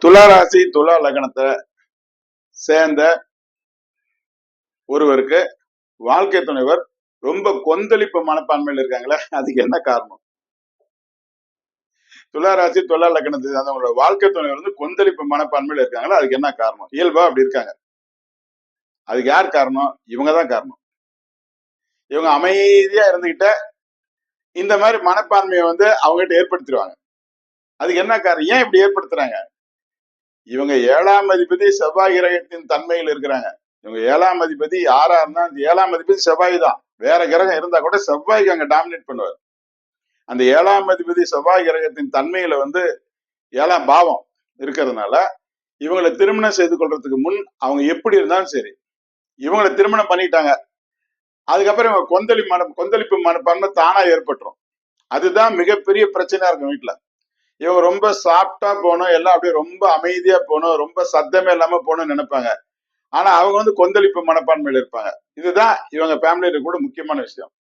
துலா ராசி துலா லக்னத்தை சேர்ந்த ஒருவருக்கு வாழ்க்கை துணைவர் ரொம்ப கொந்தளிப்பு மனப்பான்மையில் இருக்காங்களே, அதுக்கு என்ன காரணம்? துலா ராசி துலா லக்னத்தை சேர்ந்தவங்களோட வாழ்க்கை துணைவர் வந்து கொந்தளிப்பு மனப்பான்மையில் இருக்காங்களா, அதுக்கு என்ன காரணம்? இயல்பா அப்படி இருக்காங்க. அதுக்கு யார் காரணம்? இவங்கதான் காரணம். இவங்க அமைதியா இருந்துகிட்ட இந்த மாதிரி மனப்பான்மையை வந்து அவங்ககிட்ட ஏற்படுத்திடுவாங்க. அதுக்கு என்ன காரணம்? ஏன் இப்படி ஏற்படுத்துறாங்க? இவங்க 7ஆம் அதிபதி செவ்வாய் கிரகத்தின் தன்மையில் இருக்கிறாங்க. இவங்க 7ஆம் அதிபதி யாரா இருந்தா, அந்த 7ஆம் அதிபதி செவ்வாய் தான். வேற கிரகம் இருந்தா கூட செவ்வாய்க்கு அங்க டாமினேட் பண்ணுவார். அந்த 7ஆம் அதிபதி செவ்வாய் கிரகத்தின் தன்மையில வந்து 7ஆம் பாவம் இருக்கிறதுனால இவங்களை திருமணம் செய்து கொள்றதுக்கு முன் அவங்க எப்படி இருந்தாலும் சரி, இவங்களை திருமணம் பண்ணிட்டாங்க, அதுக்கப்புறம் இவங்க கொந்தளிப்பு மனப்பான்மை தானா ஏற்பட்டுரும். அதுதான் மிகப்பெரிய பிரச்சனையா இருக்கும் வீட்டுல. இவங்க ரொம்ப சாஃப்டா போகணும், எல்லாம் அப்படியே ரொம்ப அமைதியா போகணும், ரொம்ப சத்தமே இல்லாம போகணும்னு நினைப்பாங்க. ஆனா அவங்க வந்து கொந்தளிப்பு மனப்பான்மையில இருப்பாங்க. இதுதான் இவங்க ஃபேமிலியில கூட முக்கியமான விஷயம்.